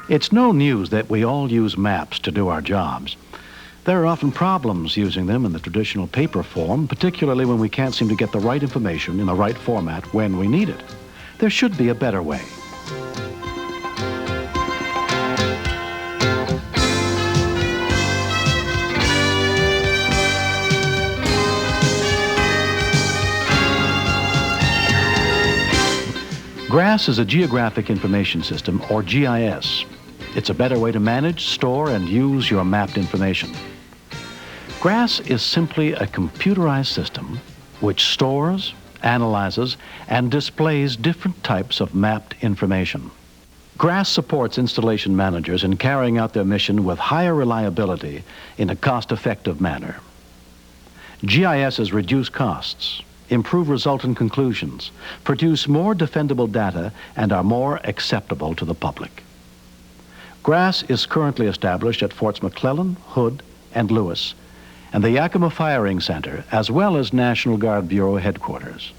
It's no news that we all use maps to do our jobs. There are often problems using them in the traditional paper form, particularly when we can't seem to get the right information in the right format when we need it. There should be a better way. GRASS is a Geographic Information System, or GIS. It's a better way to manage, store, and use your mapped information. GRASS is simply a computerized system which stores, analyzes, and displays different types of mapped information. GRASS supports installation managers in carrying out their mission with higher reliability in a cost-effective manner. GISs reduce costs, improve resultant conclusions, produce more defendable data, and are more acceptable to the public. GRASS is currently established at Forts McClellan, Hood, and Lewis, and the Yakima Firing Center, as well as National Guard Bureau headquarters.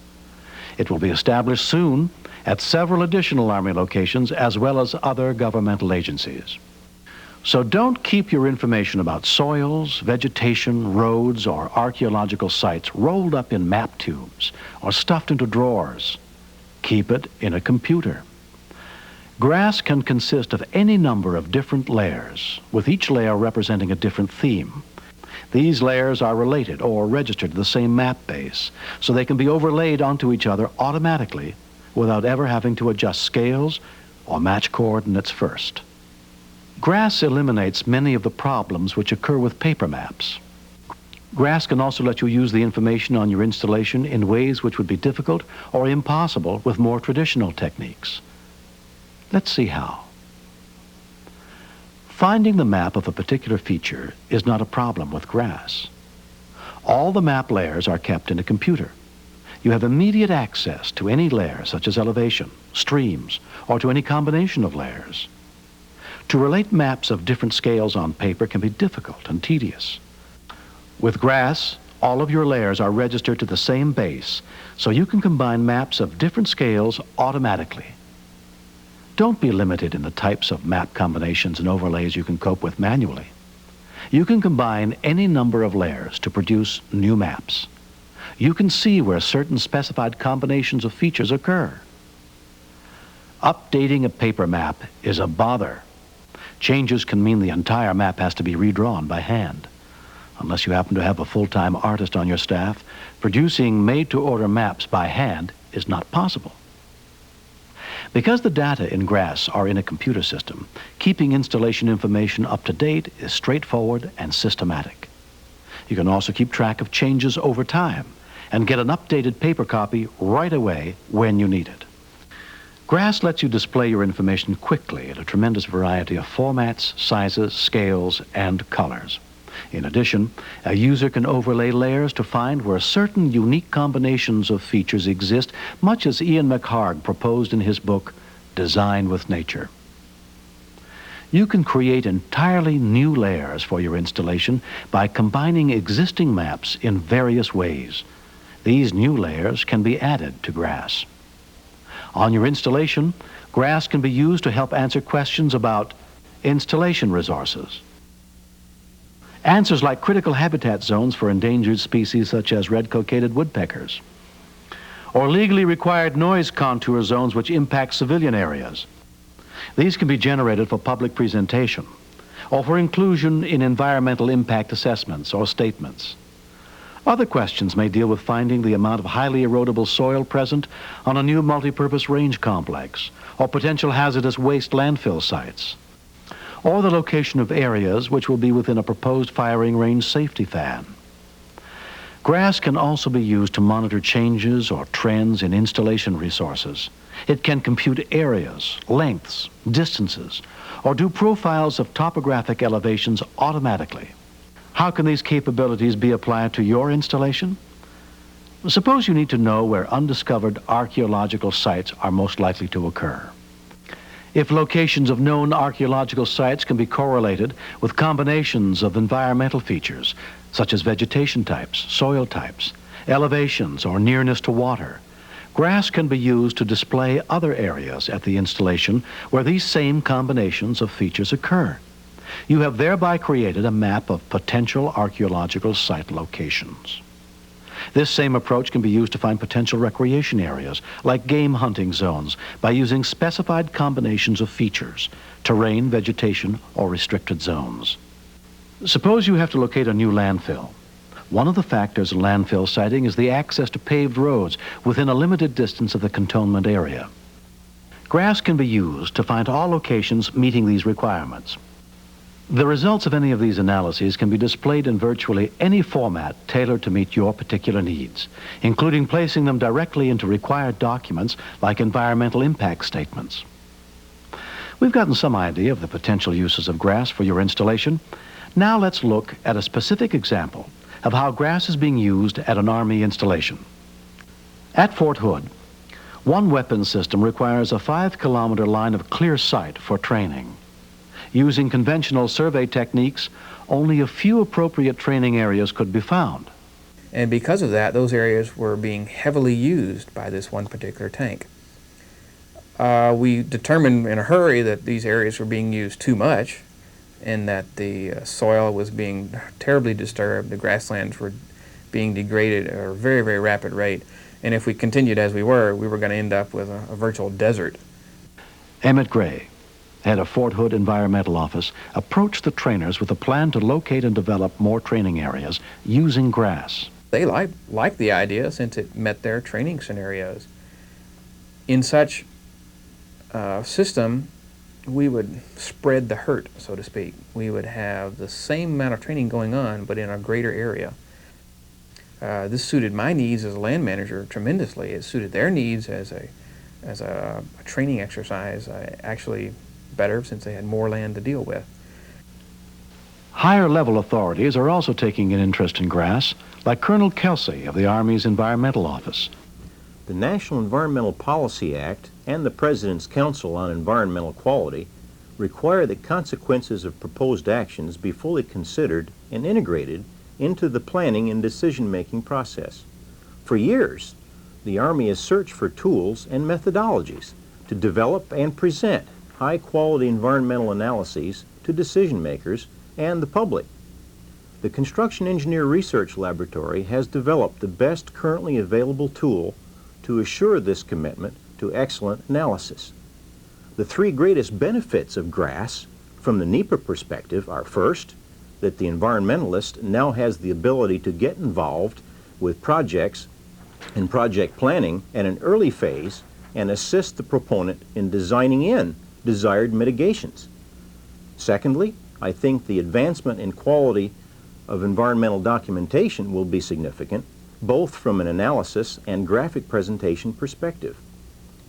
It will be established soon at several additional Army locations, as well as other governmental agencies. So don't keep your information about soils, vegetation, roads, or archaeological sites rolled up in map tubes or stuffed into drawers. Keep it in a computer. GRASS can consist of any number of different layers, with each layer representing a different theme. These layers are related or registered to the same map base, so they can be overlaid onto each other automatically without ever having to adjust scales or match coordinates first. GRASS eliminates many of the problems which occur with paper maps. GRASS can also let you use the information on your installation in ways which would be difficult or impossible with more traditional techniques. Let's see how. Finding the map of a particular feature is not a problem with GRASS. All the map layers are kept in a computer. You have immediate access to any layer, such as elevation, streams, or to any combination of layers. To relate maps of different scales on paper can be difficult and tedious. With GRASS, all of your layers are registered to the same base, so you can combine maps of different scales automatically. Don't be limited in the types of map combinations and overlays you can cope with manually. You can combine any number of layers to produce new maps. You can see where certain specified combinations of features occur. Updating a paper map is a bother. Changes can mean the entire map has to be redrawn by hand. Unless you happen to have a full-time artist on your staff, producing made-to-order maps by hand is not possible. Because the data in GRASS are in a computer system, keeping installation information up to date is straightforward and systematic. You can also keep track of changes over time and get an updated paper copy right away when you need it. GRASS lets you display your information quickly in a tremendous variety of formats, sizes, scales, and colors. In addition, a user can overlay layers to find where certain unique combinations of features exist, much as Ian McHarg proposed in his book, Design with Nature. You can create entirely new layers for your installation by combining existing maps in various ways. These new layers can be added to GRASS. On your installation, GRASS can be used to help answer questions about installation resources. Answers like critical habitat zones for endangered species such as red-coated woodpeckers, or legally required noise contour zones which impact civilian areas. These can be generated for public presentation or for inclusion in environmental impact assessments or statements. Other questions may deal with finding the amount of highly erodible soil present on a new multipurpose range complex, or potential hazardous waste landfill sites, or the location of areas which will be within a proposed firing range safety fan. GRASS can also be used to monitor changes or trends in installation resources. It can compute areas, lengths, distances, or do profiles of topographic elevations automatically. How can these capabilities be applied to your installation? Suppose you need to know where undiscovered archaeological sites are most likely to occur. If locations of known archaeological sites can be correlated with combinations of environmental features, such as vegetation types, soil types, elevations, or nearness to water, Grass can be used to display other areas at the installation where these same combinations of features occur. You have thereby created a map of potential archaeological site locations. This same approach can be used to find potential recreation areas, like game hunting zones, by using specified combinations of features, terrain, vegetation, or restricted zones. Suppose you have to locate a new landfill. One of the factors in landfill siting is the access to paved roads within a limited distance of the cantonment area. Grass can be used to find all locations meeting these requirements. The results of any of these analyses can be displayed in virtually any format tailored to meet your particular needs, including placing them directly into required documents like environmental impact statements. We've gotten some idea of the potential uses of grass for your installation. Now let's look at a specific example of how grass is being used at an Army installation. At Fort Hood, one weapon system requires a 5-kilometer line of clear sight for training. Using conventional survey techniques, only a few appropriate training areas could be found. And because of that, those areas were being heavily used by this one particular tank. We determined in a hurry that these areas were being used too much and that the soil was being terribly disturbed, the grasslands were being degraded at a very, very rapid rate. And if we continued as we were going to end up with a virtual desert. Emmett Gray, head of Fort Hood Environmental Office, approached the trainers with a plan to locate and develop more training areas using grass. They liked the idea since it met their training scenarios. In such a system, we would spread the hurt, so to speak. We would have the same amount of training going on, but in a greater area. This suited my needs as a land manager tremendously. It suited their needs as a training exercise actually better, since they had more land to deal with. Higher level authorities are also taking an interest in grass, like Colonel Kelsey of the Army's Environmental Office. The National Environmental Policy Act and the President's Council on Environmental Quality require that consequences of proposed actions be fully considered and integrated into the planning and decision-making process. For years, the Army has searched for tools and methodologies to develop and present high-quality environmental analyses to decision makers and the public. The Construction Engineer Research Laboratory has developed the best currently available tool to assure this commitment to excellent analysis. The three greatest benefits of grass from the NEPA perspective are, first, that the environmentalist now has the ability to get involved with projects and project planning at an early phase and assist the proponent in designing in desired mitigations. Secondly, I think the advancement in quality of environmental documentation will be significant, both from an analysis and graphic presentation perspective.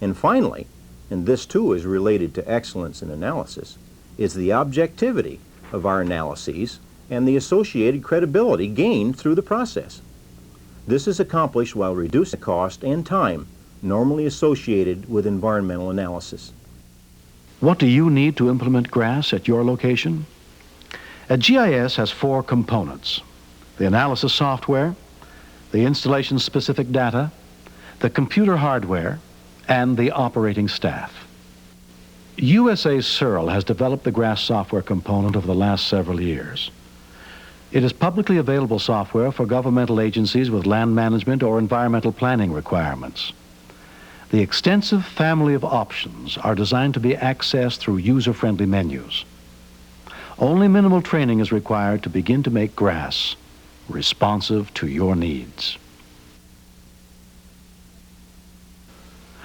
And finally, and this too is related to excellence in analysis, is the objectivity of our analyses and the associated credibility gained through the process. This is accomplished while reducing the cost and time normally associated with environmental analysis. What do you need to implement grass at your location? A GIS has 4 components: the analysis software, the installation-specific data, the computer hardware, and the operating staff. USA's Cerl has developed the grass software component over the last several years. It is publicly available software for governmental agencies with land management or environmental planning requirements. The extensive family of options are designed to be accessed through user-friendly menus. Only minimal training is required to begin to make grass responsive to your needs.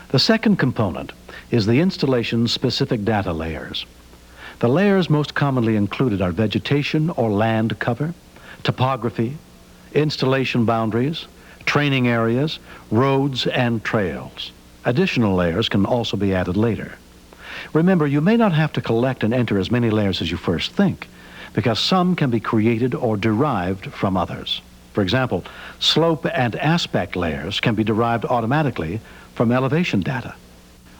The second component is the installation-specific data layers. The layers most commonly included are vegetation or land cover, topography, installation boundaries, training areas, roads, and trails. Additional layers can also be added later. Remember, you may not have to collect and enter as many layers as you first think, because some can be created or derived from others. For example, slope and aspect layers can be derived automatically from elevation data.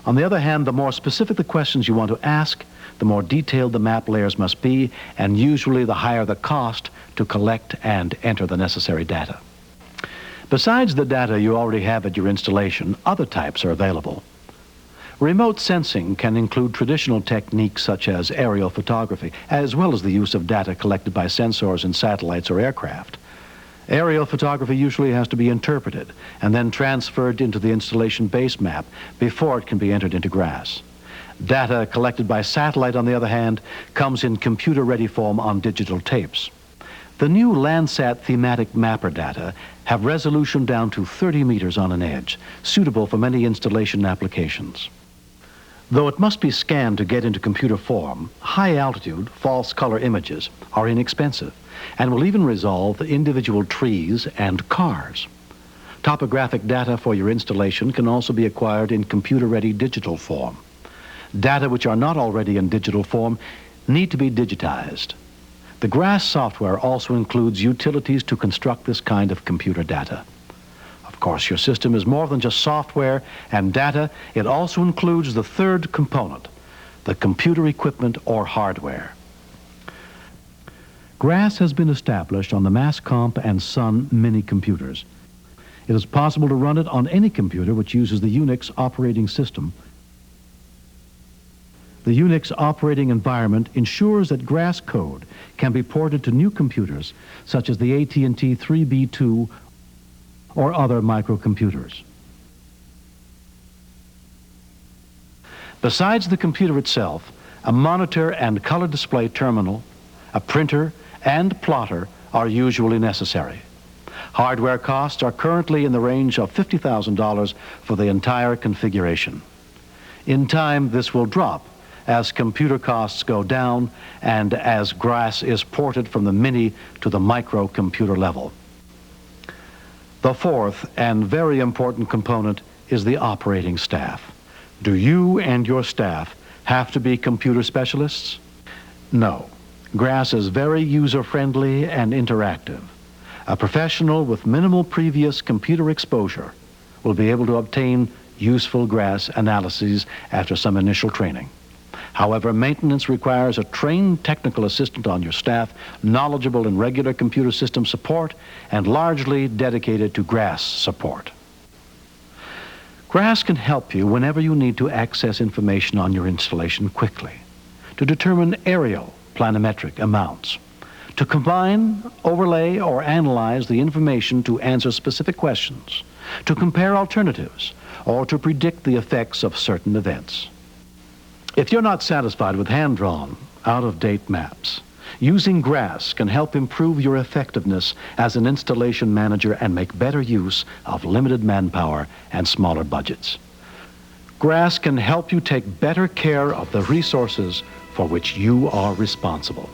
On the other hand, the more specific the questions you want to ask, the more detailed the map layers must be, and usually the higher the cost to collect and enter the necessary data. Besides the data you already have at your installation, other types are available. Remote sensing can include traditional techniques such as aerial photography, as well as the use of data collected by sensors in satellites or aircraft. Aerial photography usually has to be interpreted and then transferred into the installation base map before it can be entered into GRASS. Data collected by satellite, on the other hand, comes in computer-ready form on digital tapes. The new Landsat thematic mapper data have resolution down to 30 meters on an edge, suitable for many installation applications. Though it must be scanned to get into computer form, high-altitude, false color images are inexpensive and will even resolve individual trees and cars. Topographic data for your installation can also be acquired in computer-ready digital form. Data which are not already in digital form need to be digitized. The GRASS software also includes utilities to construct this kind of computer data. Of course, your system is more than just software and data. It also includes the third component, the computer equipment or hardware. GRASS has been established on the Masscomp and Sun mini computers. It is possible to run it on any computer which uses the Unix operating system. The Unix operating environment ensures that GRASS code can be ported to new computers such as the AT&T 3B2 or other microcomputers. Besides the computer itself, a monitor and color display terminal, a printer, and plotter are usually necessary. Hardware costs are currently in the range of $50,000 for the entire configuration. In time, this will drop as computer costs go down and as GRASS is ported from the mini to the microcomputer level. The fourth and very important component is the operating staff. Do you and your staff have to be computer specialists? No. GRASS is very user-friendly and interactive. A professional with minimal previous computer exposure will be able to obtain useful GRASS analyses after some initial training. However, maintenance requires a trained technical assistant on your staff, knowledgeable in regular computer system support, and largely dedicated to GRASS support. GRASS can help you whenever you need to access information on your installation quickly, to determine aerial planimetric amounts, to combine, overlay, or analyze the information to answer specific questions, to compare alternatives, or to predict the effects of certain events. If you're not satisfied with hand-drawn, out-of-date maps, using GRASS can help improve your effectiveness as an installation manager and make better use of limited manpower and smaller budgets. GRASS can help you take better care of the resources for which you are responsible.